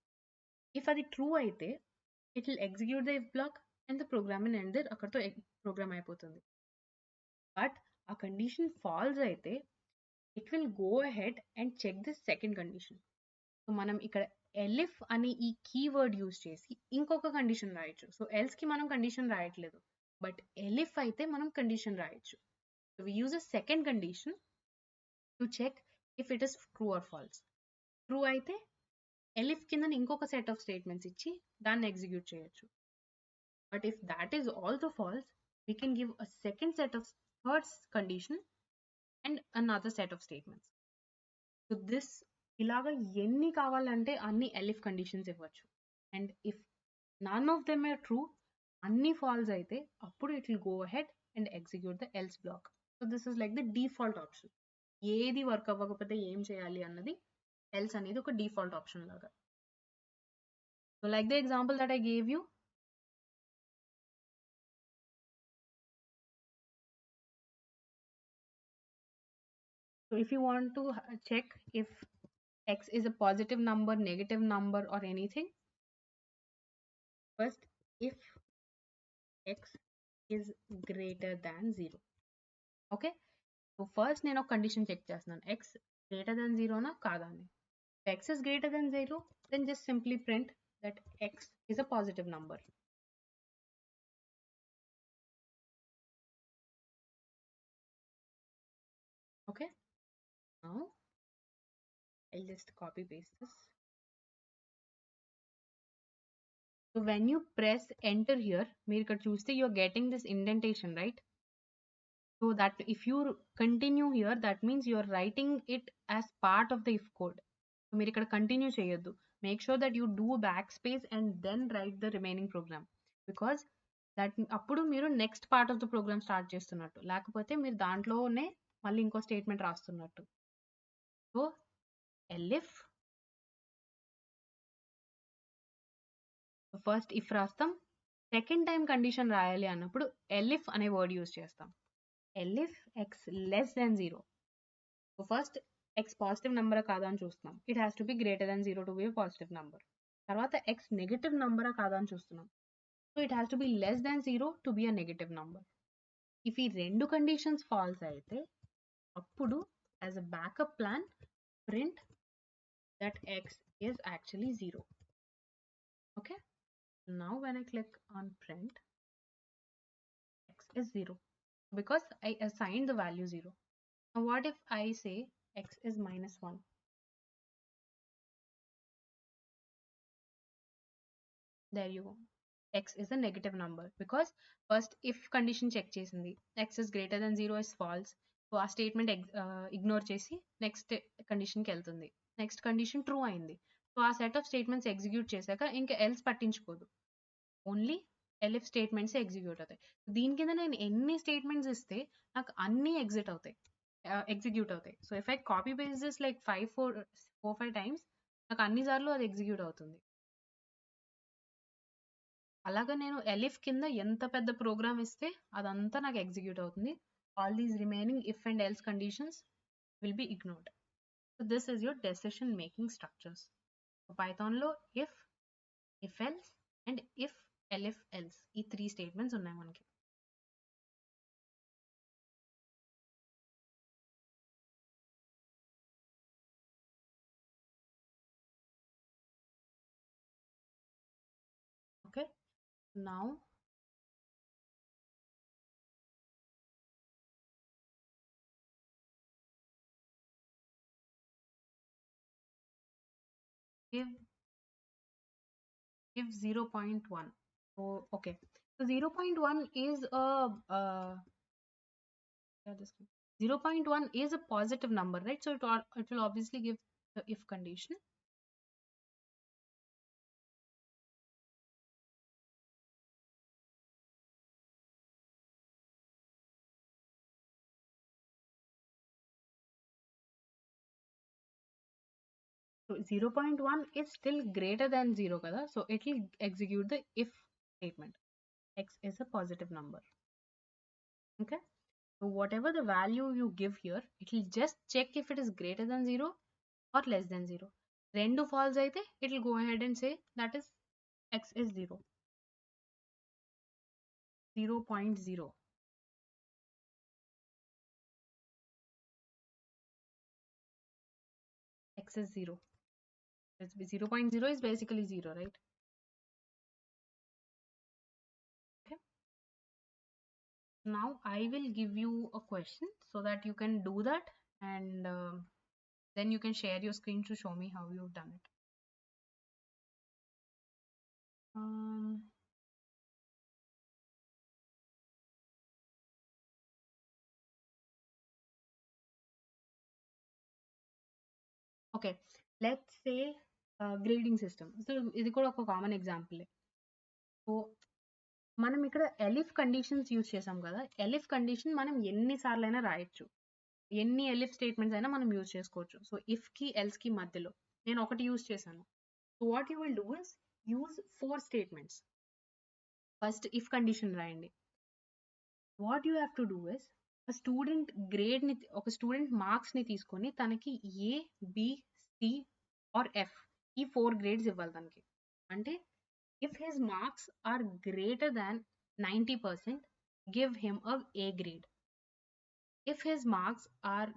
ఇఫ్ అది ట్రూ అయితే it will execute the if block and the program in end అక్కడతో ప్రోగ్రామ్ అయిపోతుంది. బట్ ఆ కండిషన్ ఫాల్స్ అయితే it will go ahead and check this second condition. So మనం ఇక్కడ ఎలిఫ్ అని ఈ కీవర్డ్ యూజ్ చేసి ఇంకొక కండిషన్ రాయొచ్చు. సో ఎల్స్ కి మనం కండిషన్ రాయట్లేదు, బట్ ఎలిఫ్ అయితే మనం కండిషన్ రాయొచ్చు. So we use a second condition to check if it is true or false. True అయితే ఎలిఫ్ కింద ఇంకొక సెట్ ఆఫ్ స్టేట్మెంట్స్ ఇచ్చి దాన్ని ఎగ్జిక్యూట్ చేయొచ్చు. But if that is also false we can give a second set of third condition and another set of statements. So this ఇలాగా ఎన్ని కావాలంటే అన్ని ఎలిఫ్ కండిషన్స్ ఇవ్వచ్చు. And if none of them are true, అన్ని false అయితే అప్పుడు it will go ahead and execute the else block. So this is like the default option. ఏది work అవ్వకపోతే ఏం చేయాలి అన్నది ఎల్స్ అనేది ఒక డిఫాల్ట్ ఆప్షన్ లాగా. So like the example that I gave you, so if you want to check if x is a positive number, negative number or anything, first if x is greater than 0. Okay, so first నేను ఒక condition check చేస్తున్నాను, x greater than 0 నా కాదా అని. If x is greater than 0, then just simply print that x is a positive number. Okay, now I'll just copy paste this. So when you press enter here, మీరు ఇక్కడ చూస్తే you're getting this indentation, right? So that if you continue here, that means you're writing it as part of the if code. So మీరు ఇక్కడ continue చేయొద్దు. Make sure that you do backspace and then write the remaining program, because that అప్పుడు మీరు next part of the program start చేస్తున్నట్టు, లేకపోతే మీరు దాంట్లోనే మళ్ళీ ఇంకో స్టేట్మెంట్ రాస్తున్నట్టు. సో ఎలిఫ్ ఫస్ట్ ఇఫ్ రాస్తాం, సెకండ్ టైం కండిషన్ రాయాలి అన్నప్పుడు ఎలిఫ్ అనే వర్డ్ యూజ్ చేస్తాం. Elif x less than 0. So first x positive నెంబరా కాదా అని చూస్తున్నాం. It has to be greater than 0 to be positive number. తర్వాత ఎక్స్ నెగటివ్ నెంబరా కాదా అని చూస్తున్నాం. So it has to be less than 0 to be a negative number. If ఈ రెండు కండిషన్స్ ఫాల్స్ అయితే అప్పుడు as a backup plan print that x is actually 0. Okay, now when I click on print, x is 0 because I assigned the value 0. Now what if I say x is minus 1? There you go. X is a negative number because first if condition check chesindi, x is greater than 0 is false. So ఆ statement ignore చేసి next కండిషన్కి వెళ్తుంది. Next condition true అయింది. So ఆ set of statements execute చేశాక ఇంకా else పట్టించుకోదు, only ఎలిఫ్ statements execute అవుతాయి. దీని కింద నేను ఎన్ని స్టేట్మెంట్స్ ఇస్తే నాకు అన్ని ఎగ్జిక్యూట్ అవుతాయి. So if I copy paste this like 4-5 times, నాకు అన్ని సార్లు అది ఎగ్జిక్యూట్ అవుతుంది. అలాగా నేను ఎలిఫ్ కింద ఎంత పెద్ద ప్రోగ్రామ్ ఇస్తే అదంతా నాకు ఎగ్జిక్యూట్ అవుతుంది. All these remaining if and else conditions will be ignored. So this is your decision making structures. పైథాన్లో if else and if elif else ఈ 3 స్టేట్మెంట్స్ ఉన్నాయి మనకి. Okay, now give give 0.1. So okay, so 0.1 is yeah, 0.1 is a positive number, right? So it will obviously give the if condition. So 0.1 is still greater than 0 kada, so it will execute the if statement. X is a positive number. Okay, so whatever the value you give here, it will just check if it is greater than 0 or less than 0. Rendu false aithe, it will go ahead and say that is x is 0. 0.0. X is 0. 0.0 is basically 0, right? Okay. Now I will give you a question so that you can do that, and then you can share your screen to show me how you've done it. Okay, let's say grading system. So ఇది కూడా ఒక common example. So మనం ఇక్కడ ఎలిఫ్ conditions use చేసాం కదా. ఎలిఫ్ condition మనం ఎన్నిసార్లు అయినా రాయొచ్చు, ఎన్ని ఎలిఫ్ స్టేట్మెంట్స్ అయినా మనం యూజ్ చేసుకోవచ్చు. సో ఇఫ్ కి ఎల్స్ కి మధ్యలో నేను ఒకటి యూజ్ చేశాను. So what you will do is use 4 statements. First if condition రాయండి. What you have to do is student grade ని, ఒక స్టూడెంట్ మార్క్స్ ని తీసుకొని తనకి A, B, C or F ఈ 4 గ్రేడ్స్ ఇవ్వాలి తనకి. అంటే if his marks are greater than 90%, give him a A grade. If his marks are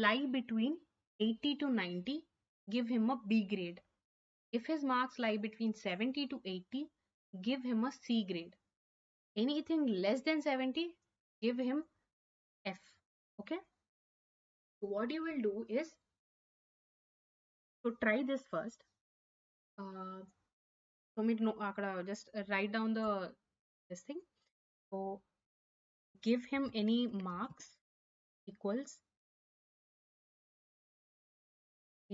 lie between 80 to 90, give him a B grade. If his marks lie between 70 to 80, give him a C grade. Anything less than 70, give him F. Okay, so what you will do is to try this first. So me no akada just write down this thing. So give him any marks equals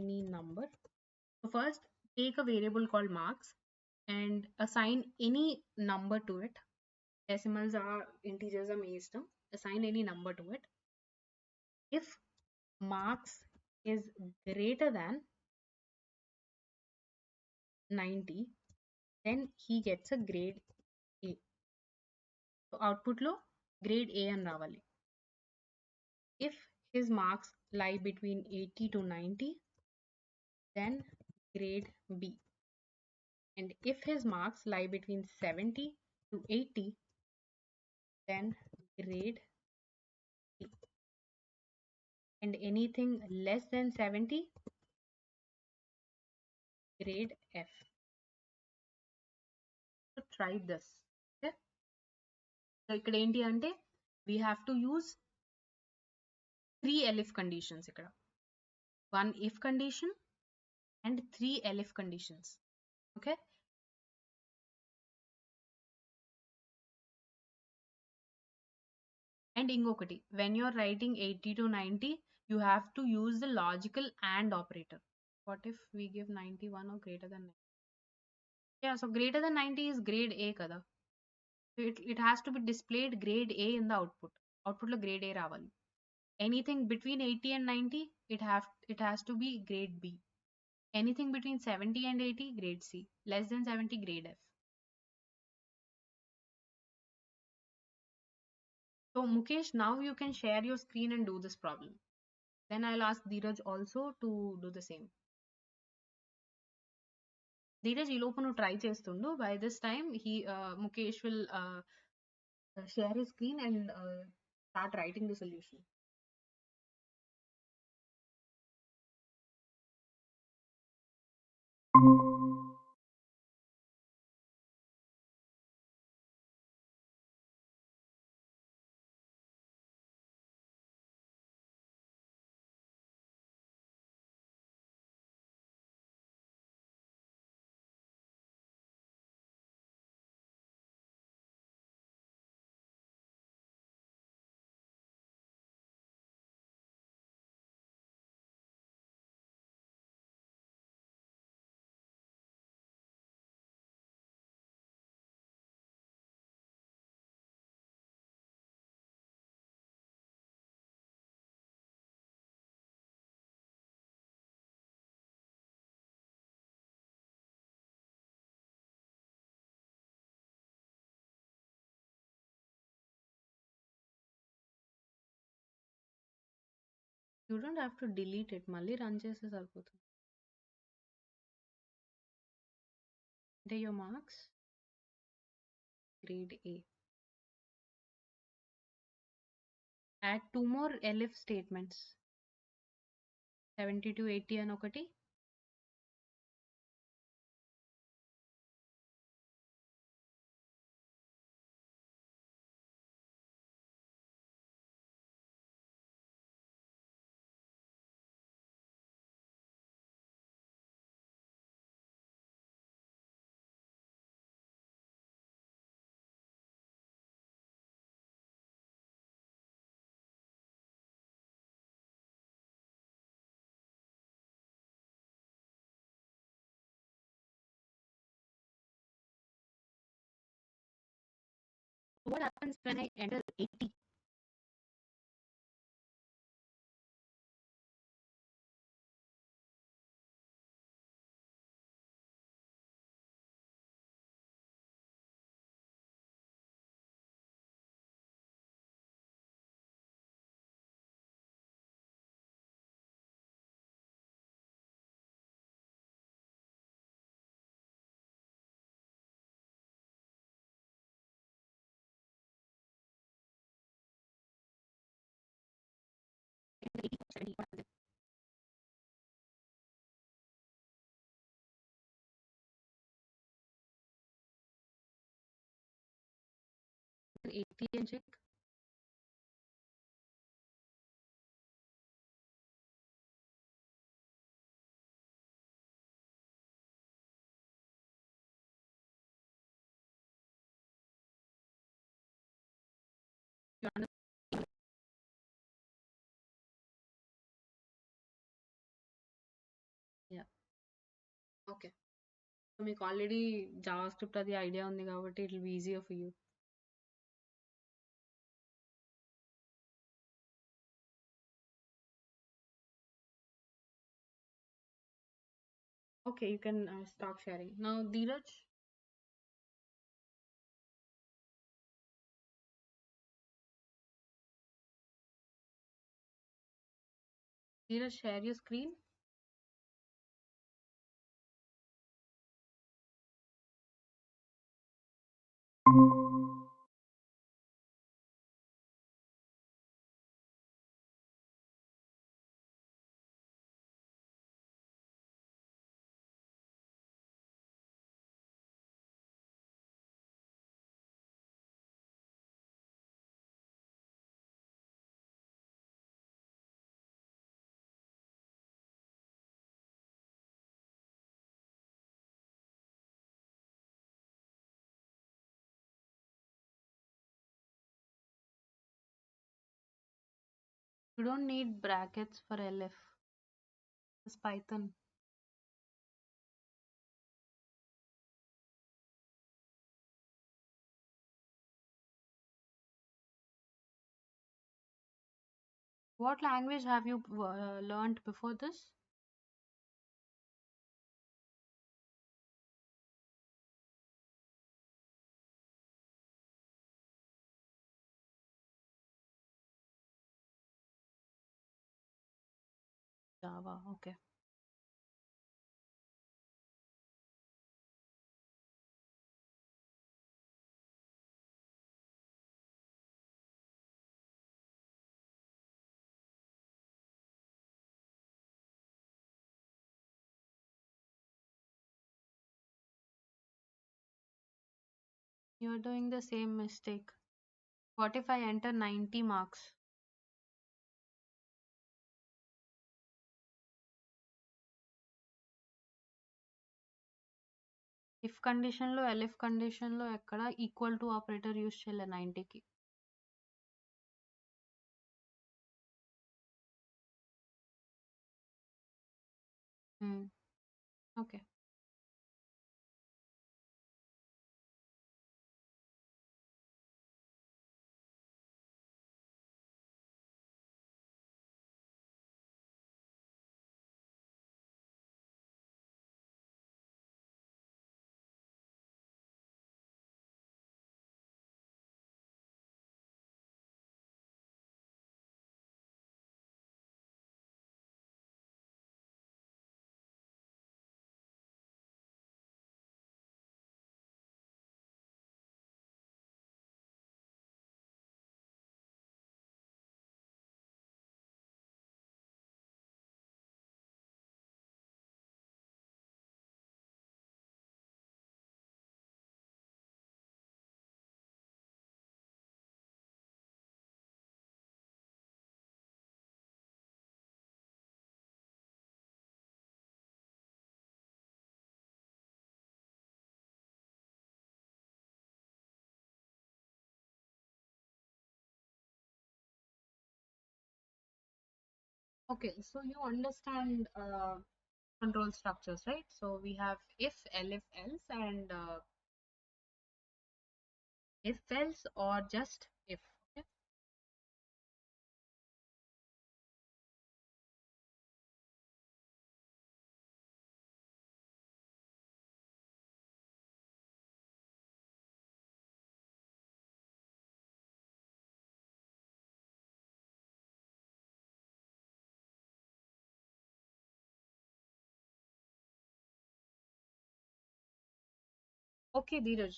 any number. So first take a variable called marks and assign any number to it. Decimals are integers are my istam. Assign any number to it. If marks is greater than 90, then he gets a grade A. So output lo grade A and ravali. If his marks lie between 80 to 90, then grade B. And if his marks lie between 70 to 80, then grade C. And anything less than 70, grade F. So try this. Okay, so ikkada enti ante we have to use 3 elif conditions ikkada. One if condition and 3 elif conditions. Okay, and ingokati, when you're writing 80 to 90, you have to use the logical and operator. What if we give 91 or greater than 90? Yeah, so greater than 90 is grade A kada. So it has to be displayed grade A in the output. Output lo grade A ravali. Anything between 80 and 90, it has to be grade B. Anything between 70 and 80, grade C. Less than 70, grade F. So Mukesh, now you can share your screen and do this problem. Then I'll ask Dheeraj also to do the same. Dheeraj, ఈ లోపు నువ్వు try చేస్తుండు. By this time, Mukesh will share his screen and start writing the solution. You don't have to delete it, మళ్ళీ run చేస్తే సరిపోతుంది. అంటే your marks grade A. Add 2 more elif statements. 70 to 80 అని ఒకటి, what happens when I enter 80? Enter 80 or 70, what happens? Enter 80 and check. You understand? Yeah. Okay. So మీకు already Java script అది idea ఉంది కాబట్టి it will be easier for you. Okay, you can stop sharing. Now, Dheeraj, share your screen. You don't need brackets for elif. It's Python. What language have you learned before this? Java. Okay. You're doing the same mistake. What if I enter 90 marks? If condition లో elif condition లో ఎక్కడ equal to operator use చేయలే 90కి. Okay. Okay, so you understand control structures, right? So we have if, elif, else, and if, else, or just if. Okay. Okay, Dheeraj,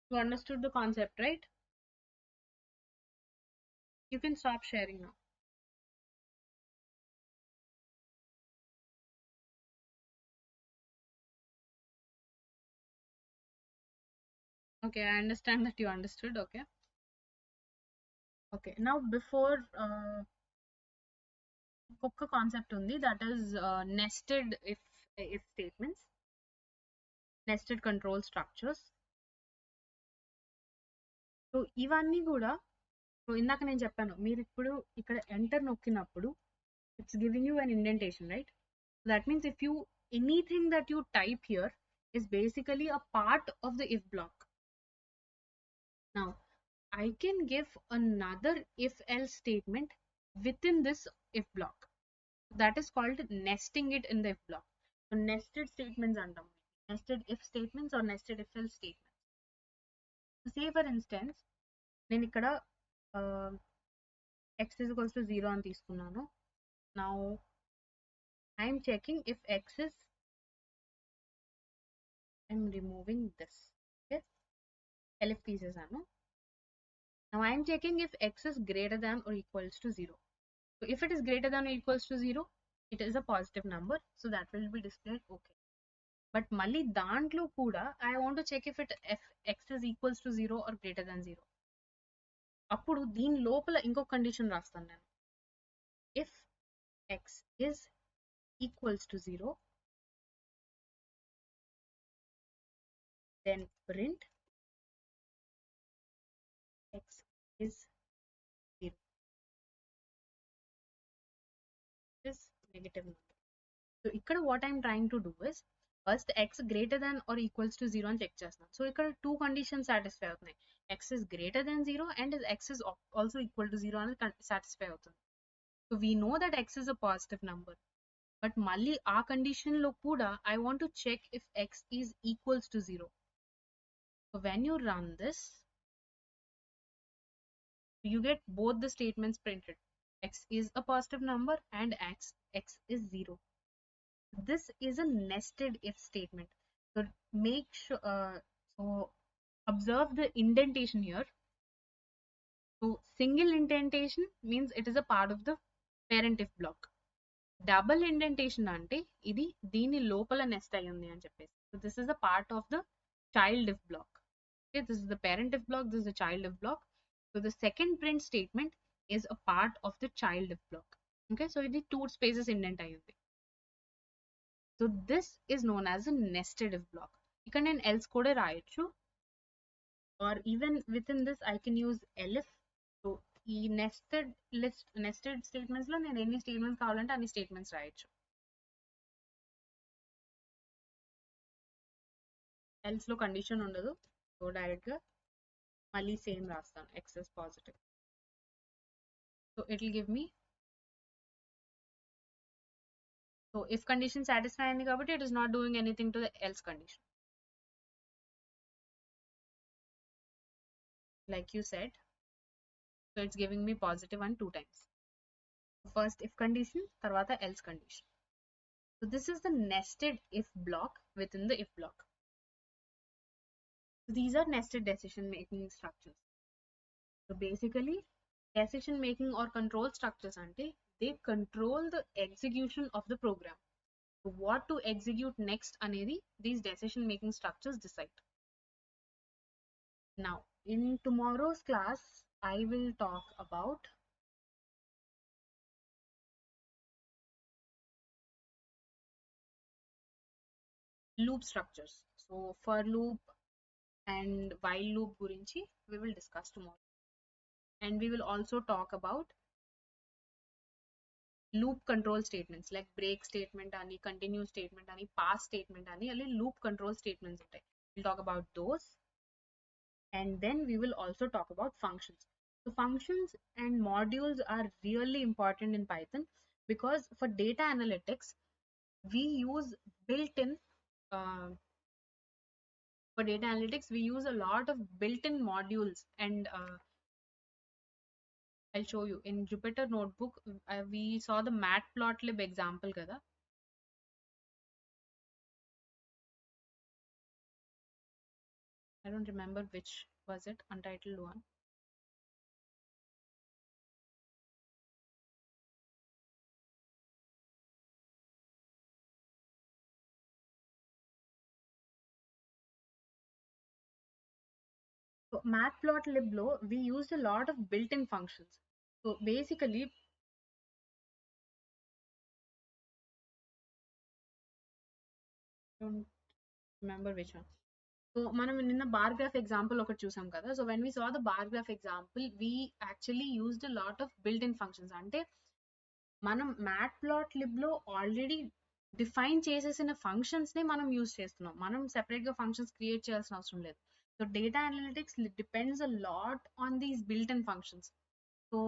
you understood the concept, right? You can stop sharing now. Okay, I understand that you understood. Okay. Okay. Now, before ఒక్క concept ఉంది that is nested if statements, nested control structures. So ఇవన్నీ కూడా so ఇందాక నేను చెప్పాను మీరు ఇప్పుడు ఇక్కడ ఎంటర్ నొక్కినప్పుడు it's giving you an indentation, right? That means if you anything that you type here is basically a part of the if block. Now I can give another if else statement within this if block. That is called nesting it in the if block. So nested statements antam, nested if statements or nested if else statements. So say for instance నేను ఇక్కడ x is equals to 0 అని తీసుకున్నాను. Now I am checking if x is, I am removing this. Okay, elif తీసేసాను. Now I am checking if x is greater than or equals to 0. So if it is greater than or equals to 0, it is a positive number. So that will be displayed okay. But మళ్ళీ దాంట్లో కూడా I want to check if x is equals to 0 or greater than 0. అప్పుడు దీని లోపల ఇంకో condition రాస్తాను నేను. If x is equals to 0, then print x is 0. Is negative number. So ఇక్కడ what I'm trying to do is first x greater than or equals to 0 అని check చేస్తున్నాను. So ఇక్కడ టూ కండిషన్స్ సాటిస్ఫై అవుతున్నాయి. x is greater than 0 and x is also equal to 0 అనేది satisfy అవుతుంది. So we know that x is a positive number. But మళ్ళీ ఆ condition లో కూడా I want to check if x is equals to 0. So when you run this, you get both the statements printed. X is a positive number and x is 0. This is a nested if statement. So make sure, so observe the indentation here. So single indentation means it is a part of the parent if block. Double indentation అంటే ఇది దీని లోపల NEFT అయి ఉంది అని చెప్పేసి. So this is a part of the child if block. Okay, this is the parent if block, this is the child if block. So the second print statement is a part of the child if block. Okay, so ఇది two spaces indent అయి ఉంది. So this is known as a nested if block. ఇక్కడ నేను else కూడా రాయొచ్చు, or even within this I can use elif. So ఈ nested statements లో నేను ఎన్ని స్టేట్మెంట్స్ కావాలంటే అన్ని స్టేట్మెంట్స్ రాయొచ్చు. else లో కండిషన్ ఉండదు. సో డైరెక్ట్ గా మళ్ళీ సేమ్ రాస్తాను x is positive. So it will give me, so if condition satisfy అయింది కాబట్టి it is not doing anything to the else condition. Like you said, so it's giving me positive 1 2 times. First if condition, తర్వాత else condition. So this is the nested if block within the if block. So these are nested decision making structures. So basically decision making or control structures ante they control the execution of the program. So what to execute next anedi these decision making structures decide. Now in tomorrow's class I will talk about loop structures. So for loop and while loop gurinchi we will discuss tomorrow. And we will also talk about loop control statements like break statement ani, continue statement ani, pass statement ani, alli loop control statements ఉంటాయి. We'll talk about those, and then we will also talk about functions. So functions and modules are really important in Python because for data analytics we use built-in uh, for data analytics we use a lot of built-in modules, and I'll show you in Jupyter Notebook. We saw the matplotlib example kada. I don't remember which was it, untitled one. So matplotlib lo we used a lot of built-in functions. So basically don't remember which one. So మనం నిన్న bar graph example ఒకటి చూసాం కదా. So when we saw the bar graph example we actually used a lot of built in functions. అంటే మనం మ్యాట్ప్లాట్లిబ్ లో already define చేసేసిన functions ని మనం యూజ్ చేస్తున్నాం. మనం సెపరేట్ గా ఫంక్షన్స్ క్రియేట్ చేయాల్సిన అవసరం లేదు. So data analytics depends a lot on these built in functions. So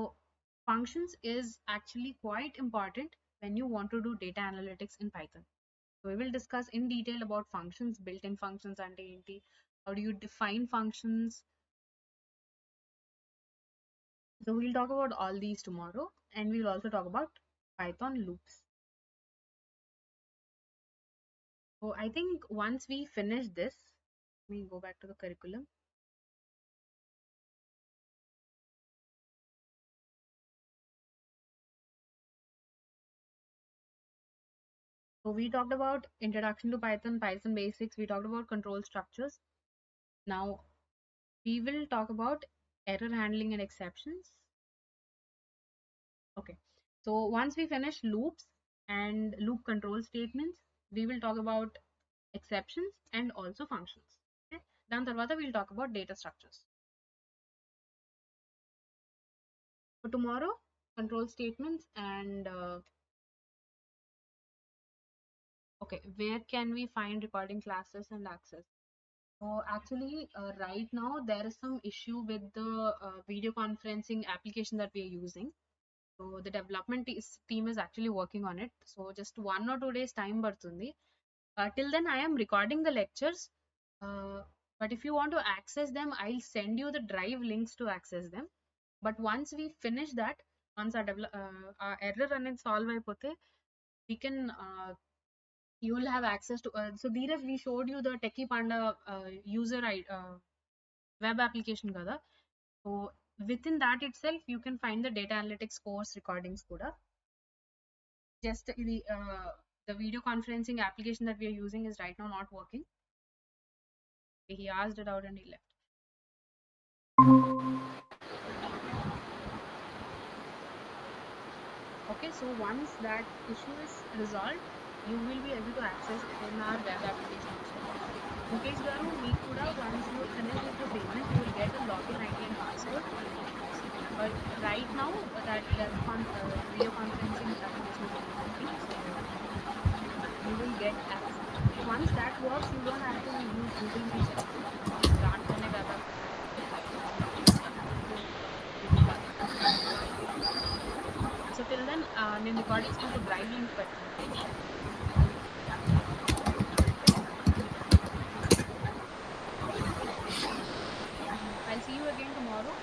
functions is actually quite important when you want to do data analytics in Python. So we will discuss in detail about functions, built-in functions and how do you define functions. So we'll talk about all these tomorrow, and we'll also talk about Python loops. So I think once we finish this, let me go back to the curriculum. So we talked about introduction to Python, Python basics. We talked about control structures. Now we will talk about error handling and exceptions. Okay, so once we finish loops and loop control statements, we will talk about exceptions and also functions. Okay, then tarvata we'll talk about data structures. For tomorrow, control statements and okay, where can we find recording classes and access? So actually right now there is some issue with the video conferencing application that we are using. So the development team is actually working on it. So just 1 or 2 days time bartundi. Till then I am recording the lectures. But if you want to access them, I'll send you the drive links to access them. But once we finish that, once our error and solve అయిపోతే, we can you will have access to so Dheeraj, we showed you the Techie Panda user web application kada. So within that itself you can find the data analytics course recordings kuda. Just the video conferencing application that we are using is right now not working. He asked it out and he left. Okay, so once that issue is resolved, you will be able to access in our web application. Mukesh garu, meet kuda, once you finish with the payment, you will get a login ID and password. But right now, that video conferencing application is not working, so you will get access. Once that works, you don't have to use Google Meet. Start करने web application. So till then, నేను recordings మీకు drive link పెడతాను. I'll see you again tomorrow.